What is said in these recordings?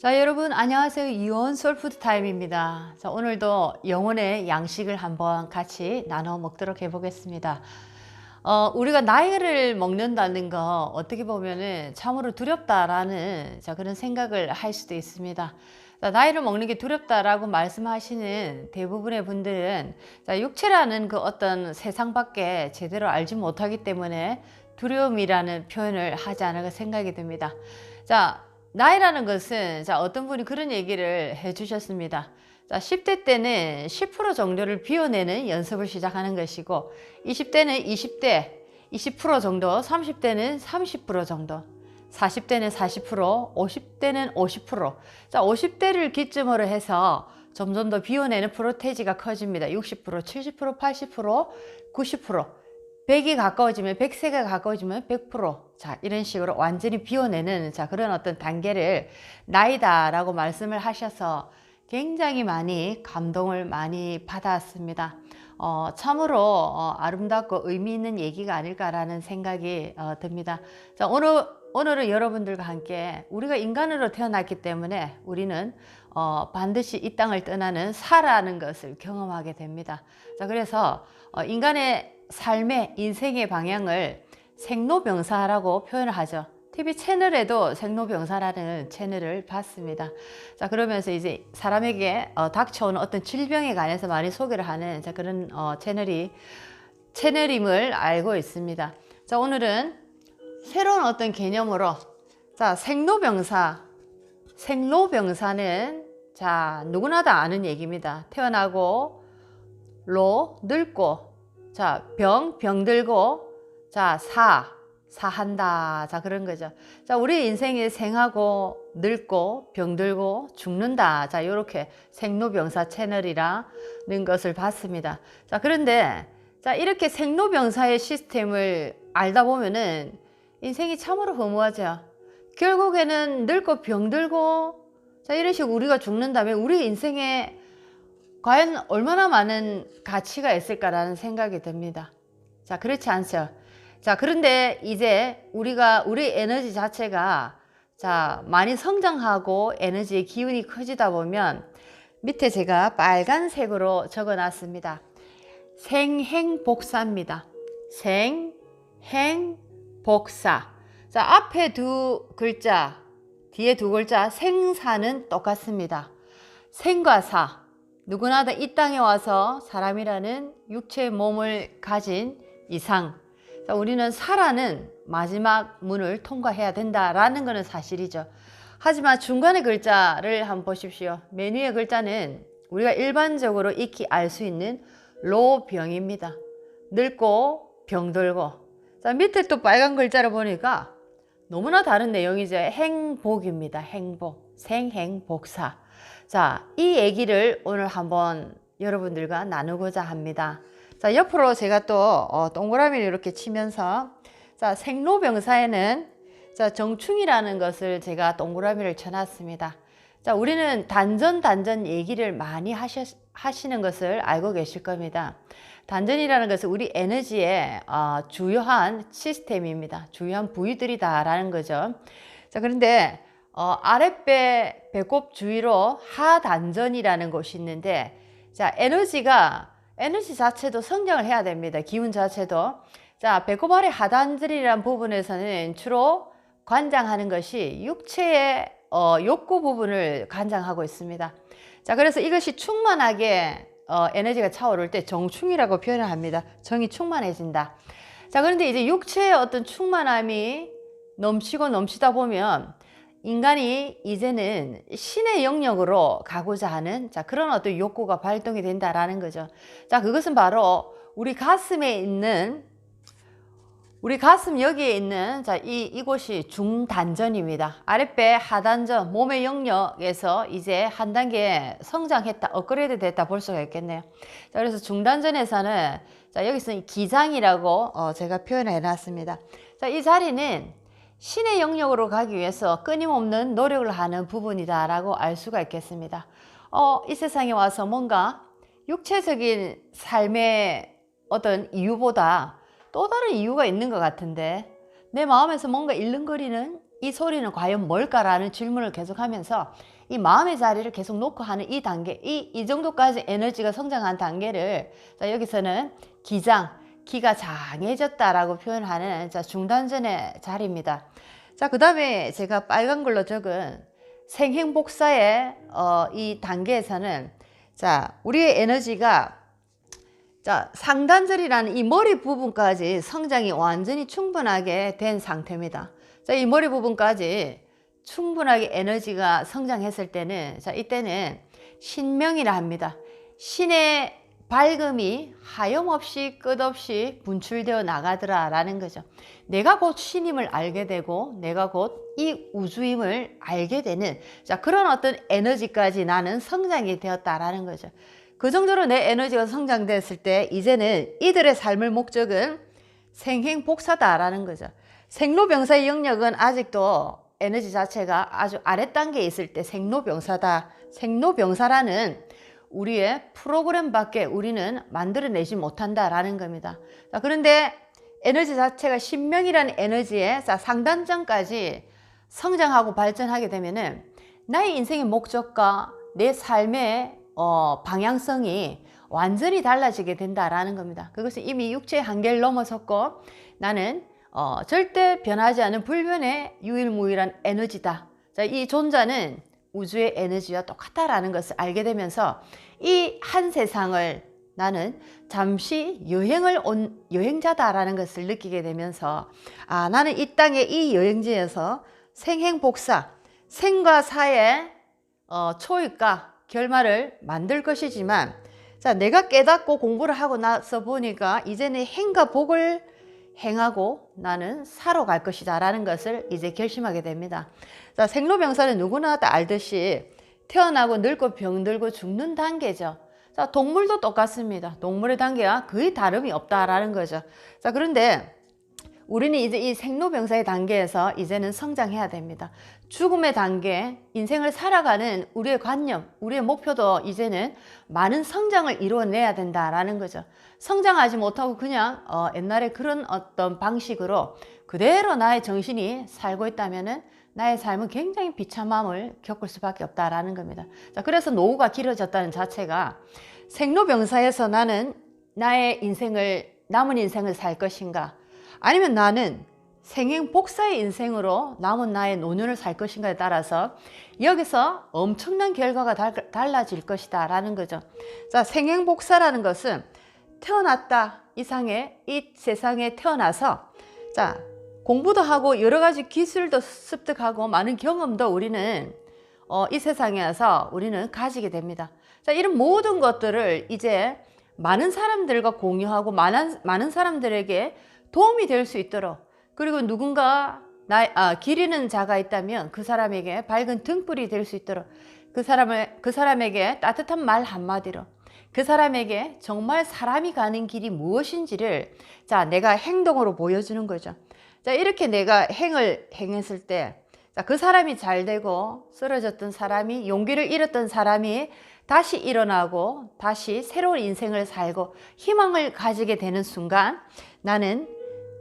자, 여러분 안녕하세요. 이온 솔푸드 타임입니다. 자, 오늘도 영혼의 양식을 한번 같이 나눠 먹도록 해보겠습니다. 우리가 나이를 먹는다는 거 어떻게 보면은 참으로 두렵다라는 그런 생각을 할 수도 있습니다. 자, 나이를 먹는 게 두렵다라고 말씀하시는 대부분의 분들은 육체라는 그 어떤 세상 밖에 제대로 알지 못하기 때문에 두려움이라는 표현을 하지 않을까 생각이 듭니다. 자, 나이라는 것은 어떤 분이 그런 얘기를 해 주셨습니다. 10대 때는 10% 정도를 비워내는 연습을 시작하는 것이고 20대는 20% 정도, 30대는 30% 정도, 40대는 40%, 50대는 50%. 50대를 기점으로 해서 점점 더 비워내는 프로테이지가 커집니다. 60%, 70%, 80%, 90%. 100이 가까워지면 100세가 가까워지면 100%. 이런 식으로 완전히 비워내는 그런 어떤 단계를 나이다라고 말씀을 하셔서 굉장히 많이 감동을 많이 받았습니다. 참으로 아름답고 의미 있는 얘기가 아닐까라는 생각이 듭니다. 오늘은 여러분들과 함께 우리가 인간으로 태어났기 때문에 우리는 반드시 이 땅을 떠나는 사라는 것을 경험하게 됩니다. 그래서 인간의 삶의 인생의 방향을 생로병사라고 표현을 하죠. TV 채널에도 생로병사라는 채널을 봤습니다. 그러면서 이제 사람에게 닥쳐오는 어떤 질병에 관해서 많이 소개를 하는 그런 채널임을 알고 있습니다. 오늘은 새로운 어떤 개념으로 생로병사는 누구나 다 아는 얘기입니다. 태어나고 늙고 병들고 사한다. 그런 거죠. 우리 인생이 생하고 늙고 병들고 죽는다. 이렇게 생로병사 채널이라는 것을 봤습니다. 그런데 이렇게 생로병사의 시스템을 알다 보면은 인생이 참으로 허무하죠. 결국에는 늙고 병들고 이런 식으로 우리가 죽는다면 우리 인생에 과연 얼마나 많은 가치가 있을까라는 생각이 듭니다. 그렇지 않죠. 그런데 이제 우리 에너지 자체가 많이 성장하고 에너지의 기운이 커지다 보면 밑에 제가 빨간색으로 적어 놨습니다. 생행복사입니다. 생행복사. 앞에 두 글자, 뒤에 두 글자 생사는 똑같습니다. 생과 사. 누구나 다 이 땅에 와서 사람이라는 육체의 몸을 가진 이상 우리는 사라는 마지막 문을 통과해야 된다라는 것은 사실이죠. 하지만 중간의 글자를 한번 보십시오. 맨 위의 글자는 우리가 일반적으로 익히 알 수 있는 로병입니다. 늙고 병들고. 밑에 또 빨간 글자를 보니까 너무나 다른 내용이죠. 행복입니다. 행복. 생행복사. 이 얘기를 오늘 한번 여러분들과 나누고자 합니다. 옆으로 제가 또 동그라미를 이렇게 치면서 생로병사에는 정충이라는 것을 제가 동그라미를 쳐놨습니다. 우리는 단전 얘기를 많이 하시는 것을 알고 계실 겁니다. 단전이라는 것은 우리 에너지의 주요한 시스템입니다. 주요한 부위들이다라는 거죠. 그런데 아랫배 배꼽 주위로 하단전이라는 곳이 있는데 에너지 자체도 성장을 해야 됩니다. 기운 자체도. 배꼽 아래 하단전이라는 부분에서는 주로 관장하는 것이 육체의 욕구 부분을 관장하고 있습니다. 그래서 이것이 충만하게 에너지가 차오를 때 정충이라고 표현을 합니다. 정이 충만해진다. 그런데 이제 육체의 어떤 충만함이 넘치다 보면 인간이 이제는 신의 영역으로 가고자 하는 그런 어떤 욕구가 발동이 된다라는 거죠. 그것은 바로 우리 가슴 여기에 있는 이곳이 중단전입니다. 아랫배 하단전, 몸의 영역에서 이제 한 단계 성장했다, 업그레이드 됐다 볼 수가 있겠네요. 그래서 중단전에서는 여기서 기장이라고 제가 표현을 해놨습니다. 이 자리는 신의 영역으로 가기 위해서 끊임없는 노력을 하는 부분이다라고 알 수가 있겠습니다. 이 세상에 와서 뭔가 육체적인 삶의 어떤 이유보다 또 다른 이유가 있는 것 같은데 내 마음에서 뭔가 일렁거리는 이 소리는 과연 뭘까라는 질문을 계속하면서 이 마음의 자리를 계속 놓고 하는 이 단계, 이 정도까지 에너지가 성장한 단계를 자, 여기서는 기가 장해졌다라고 표현하는 자, 중단전의 자리입니다. 자, 그 다음에 제가 빨간 걸로 적은 생행복사의 이 단계에서는 자, 우리의 에너지가 자, 상단절이라는 이 머리 부분까지 성장이 완전히 충분하게 된 상태입니다. 자, 이 머리 부분까지 충분하게 에너지가 성장했을 때는 자, 이때는 신명이라 합니다. 신의 밝음이 하염없이 끝없이 분출되어 나가더라 라는 거죠. 내가 곧 신임을 알게 되고 내가 곧 이 우주임을 알게 되는 자, 그런 어떤 에너지까지 나는 성장이 되었다라는 거죠. 그 정도로 내 에너지가 성장됐을 때 이제는 이들의 삶의 목적은 생행복사다라는 거죠. 생로병사의 영역은 아직도 에너지 자체가 아주 아랫단계에 있을 때 생로병사다. 생로병사라는 우리의 프로그램밖에 우리는 만들어내지 못한다라는 겁니다. 자, 그런데 에너지 자체가 신명이라는 에너지의 상단점까지 성장하고 발전하게 되면은 나의 인생의 목적과 내 삶의 방향성이 완전히 달라지게 된다라는 겁니다. 그것은 이미 육체의 한계를 넘어섰고 나는 절대 변하지 않은 불변의 유일무이한 에너지다. 자, 이 존재는 우주의 에너지와 똑같다라는 것을 알게 되면서 이 한 세상을 나는 잠시 여행을 온 여행자다라는 것을 느끼게 되면서 아, 나는 이 땅의 이 여행지에서 생행복사, 생과 사의 초입과 결말을 만들 것이지만 자, 내가 깨닫고 공부를 하고 나서 보니까 이제는 행과 복을 행하고 나는 사러 갈 것이다 라는 것을 이제 결심하게 됩니다. 자, 생로병사는 누구나 다 알듯이 태어나고 늙고 병들고 죽는 단계죠. 자, 동물도 똑같습니다. 동물의 단계와 거의 다름이 없다라는 거죠. 자, 그런데 우리는 이제 이 생로병사의 단계에서 이제는 성장해야 됩니다. 죽음의 단계, 인생을 살아가는 우리의 관념, 우리의 목표도 이제는 많은 성장을 이루어내야 된다라는 거죠. 성장하지 못하고 그냥 옛날에 그런 어떤 방식으로 그대로 나의 정신이 살고 있다면은 나의 삶은 굉장히 비참함을 겪을 수밖에 없다라는 겁니다. 자, 그래서 노후가 길어졌다는 자체가 생로병사에서 나는 나의 남은 인생을 살 것인가? 아니면 나는 생행복사의 인생으로 남은 나의 노년을 살 것인가에 따라서 여기서 엄청난 결과가 달라질 것이다 라는 거죠. 자, 생행복사라는 것은 태어났다 이상의 이 세상에 태어나서 자, 공부도 하고 여러 가지 기술도 습득하고 많은 경험도 우리는 이 세상에서 우리는 가지게 됩니다. 자, 이런 모든 것들을 이제 많은 사람들과 공유하고 많은 사람들에게 도움이 될 수 있도록 그리고 누군가 길 잃는 자가 있다면 그 사람에게 밝은 등불이 될 수 있도록 그 사람에게 따뜻한 말 한마디로 그 사람에게 정말 사람이 가는 길이 무엇인지를 자, 내가 행동으로 보여주는 거죠. 자, 이렇게 내가 행을 행했을 때 자, 그 사람이 잘 되고 쓰러졌던 사람이 용기를 잃었던 사람이 다시 일어나고 다시 새로운 인생을 살고 희망을 가지게 되는 순간 나는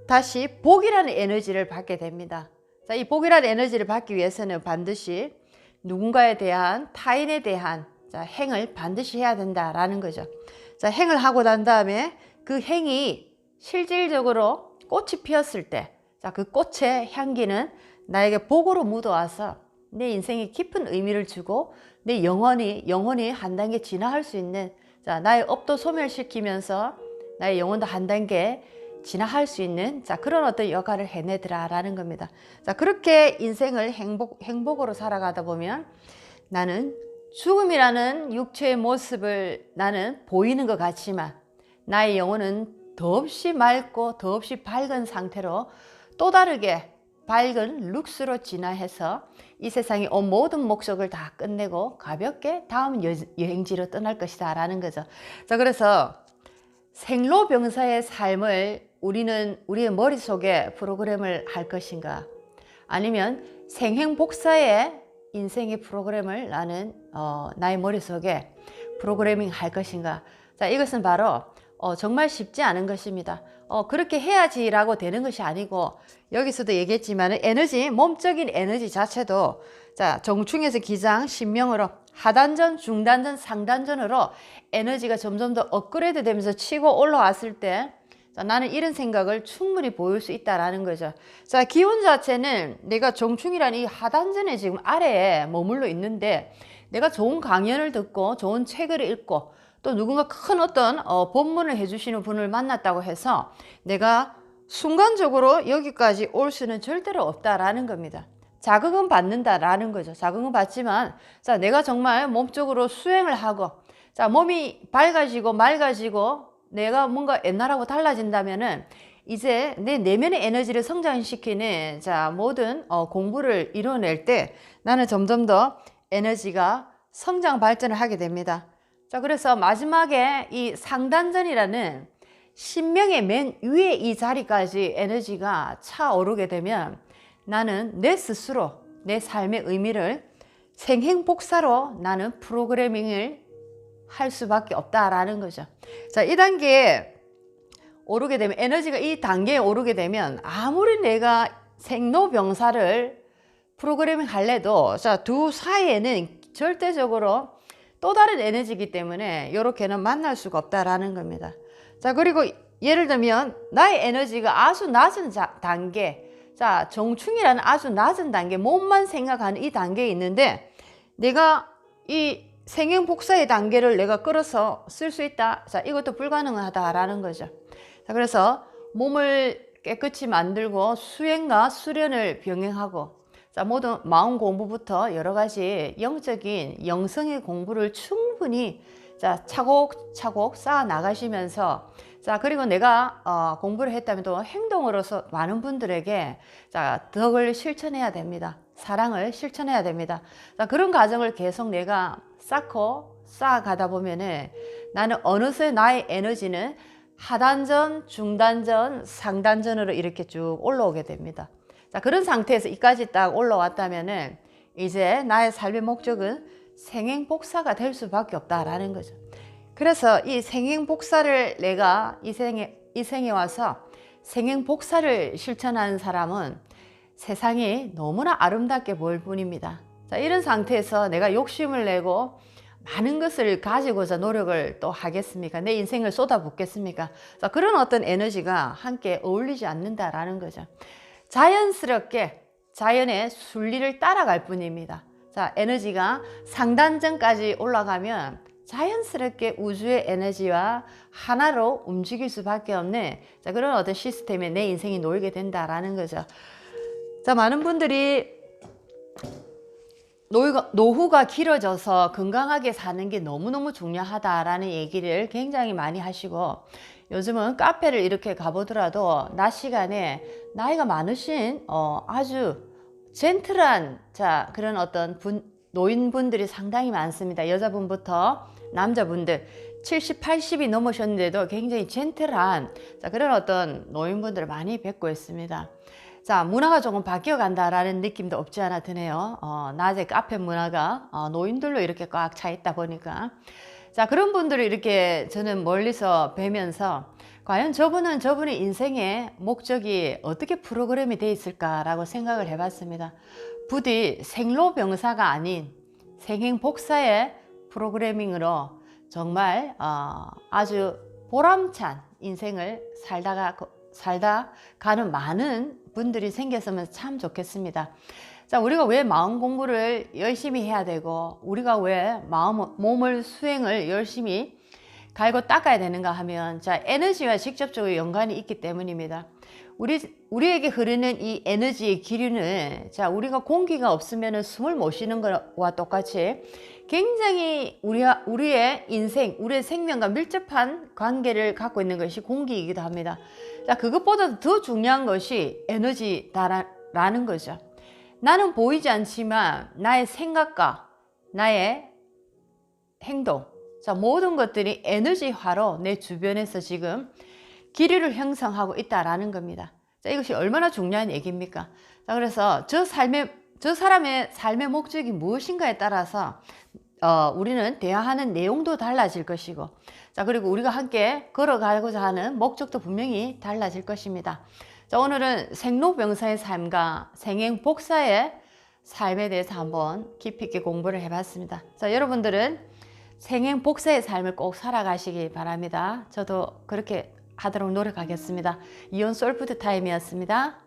다시 복이라는 에너지를 받게 됩니다. 자, 이 복이라는 에너지를 받기 위해서는 반드시 누군가에 대한 타인에 대한 자, 행을 반드시 해야 된다라는 거죠. 자, 행을 하고 난 다음에 그 행이 실질적으로 꽃이 피었을 때 자, 그 꽃의 향기는 나에게 복으로 묻어와서 내 인생에 깊은 의미를 주고 내 영혼이 한 단계 진화할 수 있는 자, 나의 업도 소멸시키면서 나의 영혼도 한 단계 진화할 수 있는 자, 그런 어떤 역할을 해내더라라는 겁니다. 자, 그렇게 인생을 행복으로 살아가다 보면 나는 죽음이라는 육체의 모습을 나는 보이는 것 같지만 나의 영혼은 더없이 맑고 더없이 밝은 상태로 또 다르게 밝은 룩스로 진화해서 이 세상의 온 모든 목적을 다 끝내고 가볍게 다음 여행지로 떠날 것이다 라는 거죠. 자, 그래서 생로병사의 삶을 우리는 우리의 머릿속에 프로그램을 할 것인가 아니면 생행복사의 인생의 프로그램을 나는 나의 머릿속에 프로그래밍 할 것인가. 자, 이것은 바로 정말 쉽지 않은 것입니다. 그렇게 해야지라고 되는 것이 아니고 여기서도 얘기했지만 에너지, 몸적인 에너지 자체도 자, 정충에서 기장, 신명으로 하단전, 중단전, 상단전으로 에너지가 점점 더 업그레이드 되면서 치고 올라왔을 때 자, 나는 이런 생각을 충분히 보일 수 있다라는 거죠. 자, 기운 자체는 내가 정충이라는 이 하단전에 지금 아래에 머물러 있는데 내가 좋은 강연을 듣고 좋은 책을 읽고 또 누군가 큰 어떤 법문을 해주시는 분을 만났다고 해서 내가 순간적으로 여기까지 올 수는 절대로 없다라는 겁니다. 자극은 받는다라는 거죠. 자극은 받지만 자, 내가 정말 몸적으로 수행을 하고 자, 몸이 밝아지고 맑아지고 내가 뭔가 옛날하고 달라진다면은 이제 내 내면의 에너지를 성장시키는 자, 모든 공부를 이뤄낼 때 나는 점점 더 에너지가 성장 발전을 하게 됩니다. 자, 그래서 마지막에 이 상단전이라는 신명의 맨 위에 이 자리까지 에너지가 차오르게 되면 나는 내 스스로 내 삶의 의미를 생행복사로 나는 프로그래밍을 할 수밖에 없다라는 거죠. 자, 이 단계에 오르게 되면 에너지가 이 단계에 오르게 되면 아무리 내가 생로병사를 프로그래밍 할래도 자, 두 사이에는 절대적으로 또 다른 에너지이기 때문에 이렇게는 만날 수가 없다라는 겁니다. 자, 그리고 예를 들면 나의 에너지가 아주 낮은 단계, 자, 정충이라는 아주 낮은 단계, 몸만 생각하는 이 단계에 있는데 내가 이 생행복사의 단계를 내가 끌어서 쓸 수 있다. 자, 이것도 불가능하다라는 거죠. 자, 그래서 몸을 깨끗이 만들고 수행과 수련을 병행하고 자, 모든 마음 공부부터 여러 가지 영적인 영성의 공부를 충분히 자, 차곡차곡 쌓아 나가시면서 자, 그리고 내가 공부를 했다면 또 행동으로서 많은 분들에게 자, 덕을 실천해야 됩니다. 사랑을 실천해야 됩니다. 자, 그런 과정을 계속 내가 쌓아가다 보면은 나는 어느새 나의 에너지는 하단전, 중단전, 상단전으로 이렇게 쭉 올라오게 됩니다. 자, 그런 상태에서 이까지 딱 올라왔다면은 이제 나의 삶의 목적은 생행복사가 될 수밖에 없다라는 거죠. 그래서 이 생행복사를 내가 이 생에 와서 생행복사를 실천하는 사람은 세상이 너무나 아름답게 보일 뿐입니다. 자, 이런 상태에서 내가 욕심을 내고 많은 것을 가지고자 노력을 또 하겠습니까? 내 인생을 쏟아붓겠습니까? 자, 그런 어떤 에너지가 함께 어울리지 않는다라는 거죠. 자연스럽게 자연의 순리를 따라갈 뿐입니다. 자, 에너지가 상단전까지 올라가면 자연스럽게 우주의 에너지와 하나로 움직일 수밖에 없는 자, 그런 어떤 시스템에 내 인생이 놓이게 된다라는 거죠. 자, 많은 분들이 노후가 길어져서 건강하게 사는 게 너무너무 중요하다라는 얘기를 굉장히 많이 하시고 요즘은 카페를 이렇게 가보더라도 낮 시간에 나이가 많으신 아주 젠틀한 자, 그런 어떤 노인분들이 상당히 많습니다. 여자분부터 남자분들 70, 80이 넘으셨는데도 굉장히 젠틀한 자, 그런 어떤 노인분들을 많이 뵙고 있습니다. 자, 문화가 조금 바뀌어 간다라는 느낌도 없지 않아 드네요. 낮에 카페 문화가 노인들로 이렇게 꽉 차 있다 보니까 자, 그런 분들을 이렇게 저는 멀리서 뵈면서 과연 저분의 인생의 목적이 어떻게 프로그램이 되어 있을까라고 생각을 해봤습니다. 부디 생로병사가 아닌 생행복사의 프로그래밍으로 정말 아주 보람찬 인생을 살다 가는 많은 분들이 생겼으면 참 좋겠습니다. 자, 우리가 왜 마음 공부를 열심히 해야 되고 우리가 왜 몸을 수행을 열심히 갈고 닦아야 되는가 하면 자, 에너지와 직접적으로 연관이 있기 때문입니다. 우리에게 흐르는 이 에너지의 기류는 자, 우리가 공기가 없으면 숨을 못 쉬는 것과 똑같이 굉장히 우리의 인생, 우리의 생명과 밀접한 관계를 갖고 있는 것이 공기이기도 합니다. 자, 그것보다 더 중요한 것이 에너지다라는 거죠. 나는 보이지 않지만 나의 생각과 나의 행동, 자, 모든 것들이 에너지화로 내 주변에서 지금 기류를 형성하고 있다라는 겁니다. 자, 이것이 얼마나 중요한 얘기입니까? 자, 그래서 저 사람의 삶의 목적이 무엇인가에 따라서 우리는 대화하는 내용도 달라질 것이고, 자, 그리고 우리가 함께 걸어가고자 하는 목적도 분명히 달라질 것입니다. 자, 오늘은 생로병사의 삶과 생행복사의 삶에 대해서 한번 깊이 있게 공부를 해봤습니다. 자, 여러분들은 생행복사의 삶을 꼭 살아가시기 바랍니다. 저도 그렇게 하도록 노력하겠습니다. 이온 솔푸드 타임이었습니다.